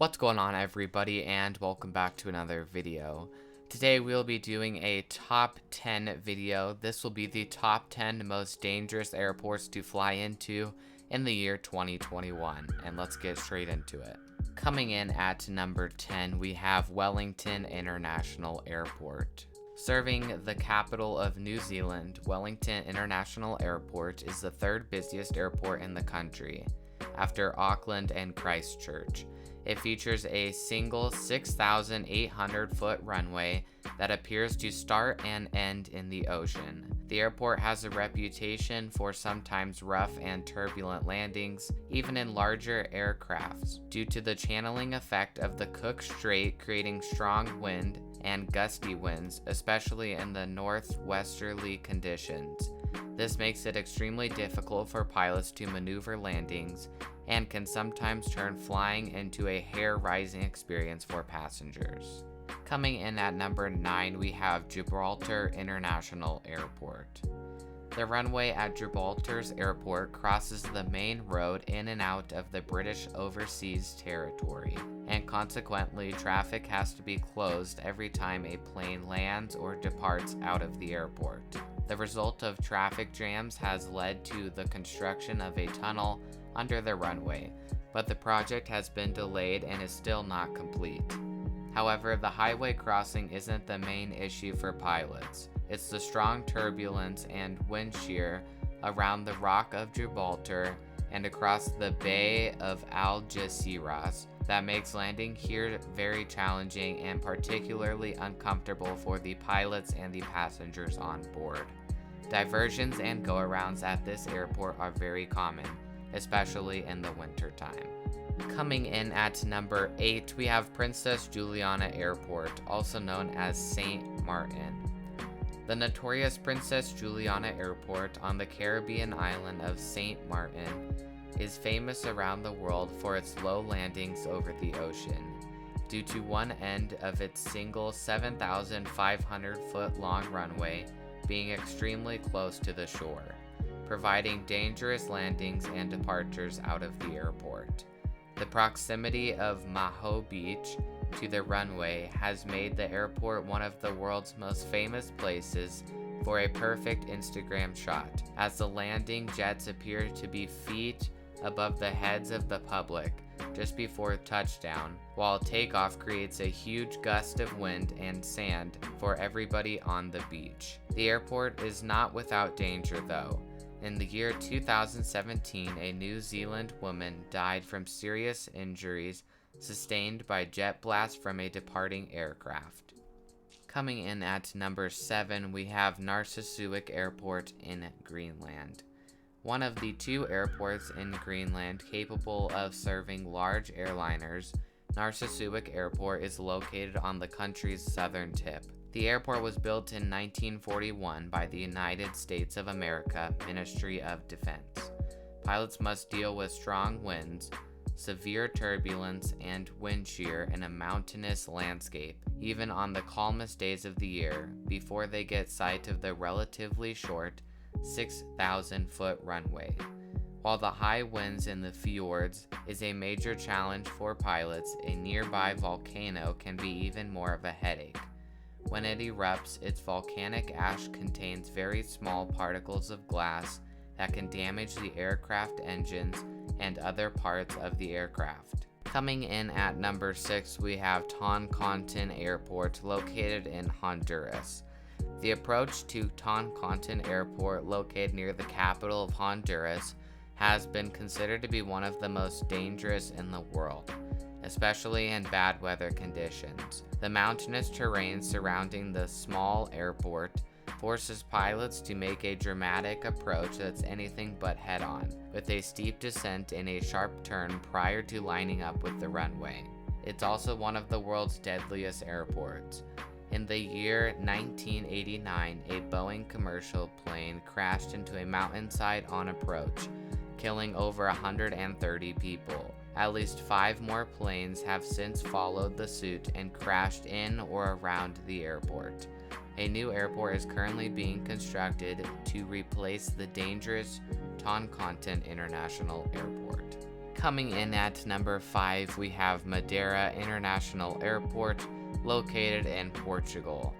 What's going on, everybody, and welcome back to another video. Today we'll be doing a top 10 video. This will be the top 10 most dangerous airports to fly into in the year 2021, and let's get straight into it. Coming in at number 10, we have Wellington International Airport. Serving the capital of New Zealand, Wellington International Airport is the third busiest airport in the country, after Auckland and Christchurch. It features a single 6,800-foot runway that appears to start and end in the ocean. The airport has a reputation for sometimes rough and turbulent landings, even in larger aircrafts, due to the channeling effect of the Cook Strait creating strong wind and gusty winds, especially in the northwesterly conditions. This makes it extremely difficult for pilots to maneuver landings and can sometimes turn flying into a hair-raising experience for passengers. Coming in at number 9, we have Gibraltar International Airport. The runway at Gibraltar's airport crosses the main road in and out of the British overseas territory, and consequently traffic has to be closed every time a plane lands or departs out of the airport. The result of traffic jams has led to the construction of a tunnel under the runway, but the project has been delayed and is still not complete. However, the highway crossing isn't the main issue for pilots. It's the strong turbulence and wind shear around the Rock of Gibraltar and across the Bay of Algeciras that makes landing here very challenging and particularly uncomfortable for the pilots and the passengers on board. Diversions and go-arounds at this airport are very common, especially in the winter time. Coming in at number 8, we have Princess Juliana Airport, also known as St. Martin. The notorious Princess Juliana Airport on the Caribbean island of St. Martin is famous around the world for its low landings over the ocean, due to one end of its single 7,500-foot long runway being extremely close to the shore, providing dangerous landings and departures out of the airport. The proximity of Maho Beach to the runway has made the airport one of the world's most famous places for a perfect Instagram shot, as the landing jets appear to be feet above the heads of the public just before touchdown, while takeoff creates a huge gust of wind and sand for everybody on the beach. The airport is not without danger though. In the year 2017, a New Zealand woman died from serious injuries sustained by jet blast from a departing aircraft. Coming in at number 7, we have Narsarsuaq Airport in Greenland. One of the two airports in Greenland capable of serving large airliners, Narsarsuaq Airport is located on the country's southern tip. The airport was built in 1941 by the United States of America Ministry of Defense. Pilots must deal with strong winds, severe turbulence, and wind shear in a mountainous landscape, even on the calmest days of the year, before they get sight of the relatively short 6,000-foot runway. While the high winds in the fjords is a major challenge for pilots, a nearby volcano can be even more of a headache. When it erupts, its volcanic ash contains very small particles of glass that can damage the aircraft engines and other parts of the aircraft. Coming in at number 6, we have Toncontin Airport, located in Honduras. The approach to Toncontin Airport, located near the capital of Honduras, has been considered to be one of the most dangerous in the world, especially in bad weather conditions. The mountainous terrain surrounding the small airport forces pilots to make a dramatic approach that's anything but head-on, with a steep descent and a sharp turn prior to lining up with the runway. It's also one of the world's deadliest airports. In the year 1989, a Boeing commercial plane crashed into a mountainside on approach, killing over 130 people. At least 5 more planes have since followed the suit and crashed in or around the airport. A new airport is currently being constructed to replace the dangerous Toncontin International Airport. Coming in at number 5, we have Madeira International Airport, located in Portugal.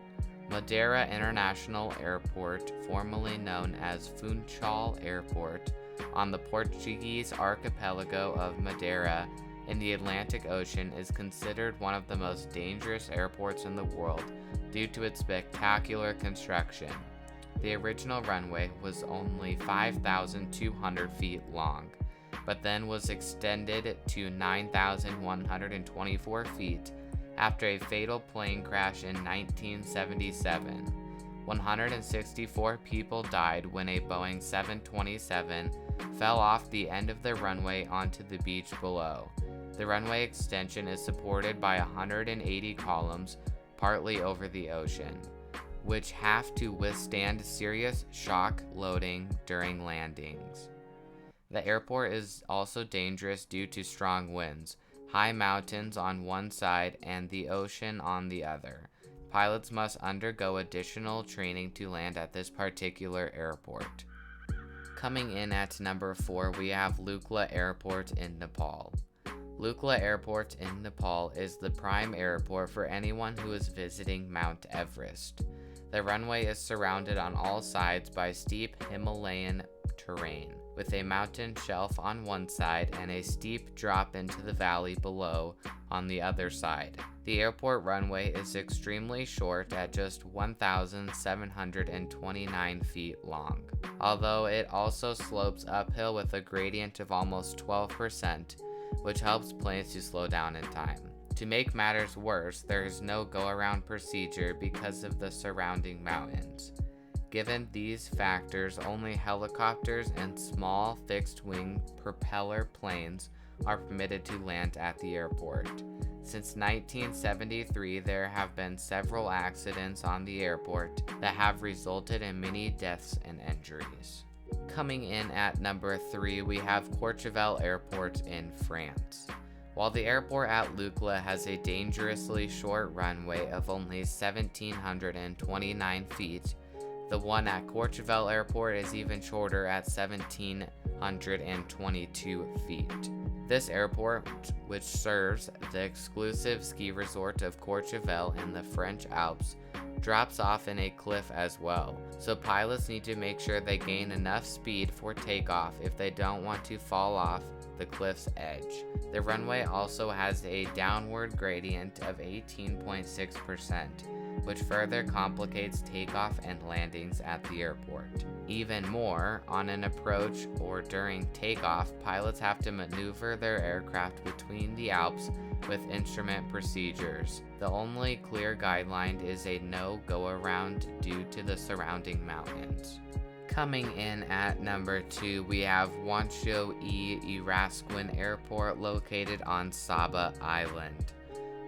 Madeira International Airport, formerly known as Funchal Airport, on the Portuguese archipelago of Madeira in the Atlantic Ocean, is considered one of the most dangerous airports in the world due to its spectacular construction. The original runway was only 5,200 feet long, but then was extended to 9,124 feet after a fatal plane crash in 1977. 164 people died when a Boeing 727 fell off the end of the runway onto the beach below. The runway extension is supported by 180 columns partly over the ocean, which have to withstand serious shock loading during landings. The airport is also dangerous due to strong winds, high mountains on one side and the ocean on the other. Pilots must undergo additional training to land at this particular airport. Coming in at number 4, we have Lukla Airport in Nepal. Lukla Airport in Nepal is the prime airport for anyone who is visiting Mount Everest. The runway is surrounded on all sides by steep Himalayan terrain, with a mountain shelf on one side and a steep drop into the valley below on the other side. The airport runway is extremely short at just 1,729 feet long, although it also slopes uphill with a gradient of almost 12%, which helps planes to slow down in time. To make matters worse, there is no go-around procedure because of the surrounding mountains. Given these factors, only helicopters and small fixed-wing propeller planes are permitted to land at the airport. Since 1973, there have been several accidents on the airport that have resulted in many deaths and injuries. Coming in at number 3, we have Courchevel Airport in France. While the airport at Lukla has a dangerously short runway of only 1,729 feet, the one at Courchevel Airport is even shorter at 1,722 feet. This airport, which serves the exclusive ski resort of Courchevel in the French Alps, drops off in a cliff as well, so pilots need to make sure they gain enough speed for takeoff if they don't want to fall off the cliff's edge. The runway also has a downward gradient of 18.6%, which further complicates takeoff and landings at the airport. Even more, on an approach or during takeoff, pilots have to maneuver their aircraft between the Alps with instrument procedures. The only clear guideline is a no-go-around due to the surrounding mountains. Coming in at number 2, we have Juancho Eiraskin Airport, located on Saba Island.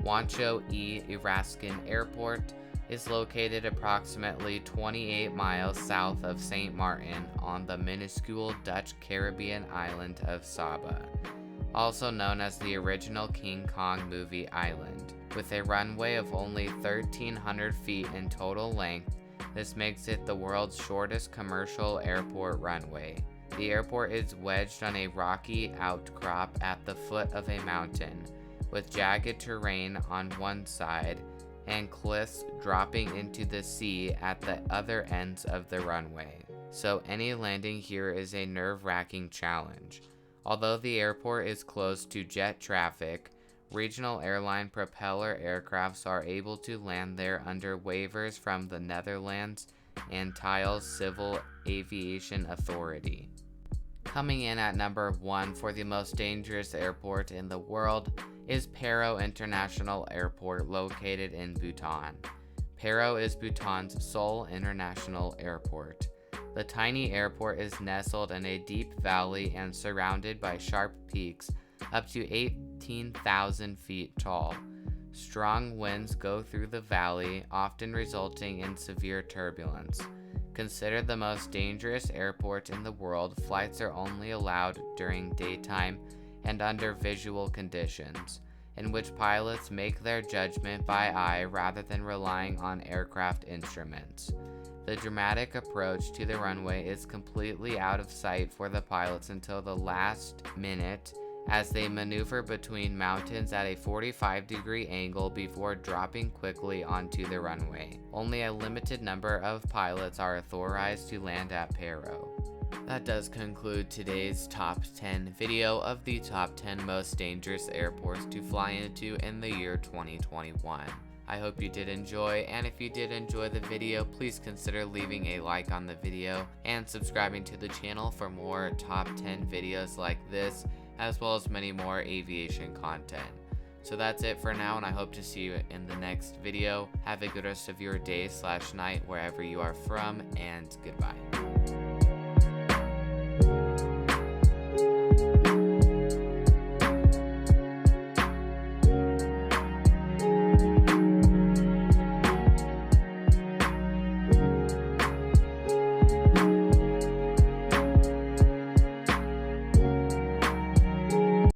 Juancho Eiraskin Airport is located approximately 28 miles south of St. Martin on the minuscule Dutch Caribbean island of Saba, also known as the original King Kong movie island. With a runway of only 1,300 feet in total length, this makes it the world's shortest commercial airport runway. The airport is wedged on a rocky outcrop at the foot of a mountain, with jagged terrain on one side and cliffs dropping into the sea at the other ends of the runway. So any landing here is a nerve-wracking challenge. Although the airport is closed to jet traffic, regional airline propeller aircrafts are able to land there under waivers from the Netherlands and Tile's Civil Aviation Authority. Coming in at number 1 for the most dangerous airport in the world is Paro International Airport, located in Bhutan. Paro is Bhutan's sole international airport. The tiny airport is nestled in a deep valley and surrounded by sharp peaks up to 18,000 feet tall. Strong winds go through the valley, often resulting in severe turbulence. Considered the most dangerous airport in the world, flights are only allowed during daytime and under visual conditions, in which pilots make their judgment by eye rather than relying on aircraft instruments. The dramatic approach to the runway is completely out of sight for the pilots until the last minute, as they maneuver between mountains at a 45-degree angle before dropping quickly onto the runway. Only a limited number of pilots are authorized to land at Paro. That does conclude today's top 10 video of the top 10 most dangerous airports to fly into in the year 2021. I hope you did enjoy, and if you did enjoy the video, please consider leaving a like on the video and subscribing to the channel for more top 10 videos like this, as well as many more aviation content. So that's it for now, and I hope to see you in the next video. Have a good rest of your day/night wherever you are from, and goodbye.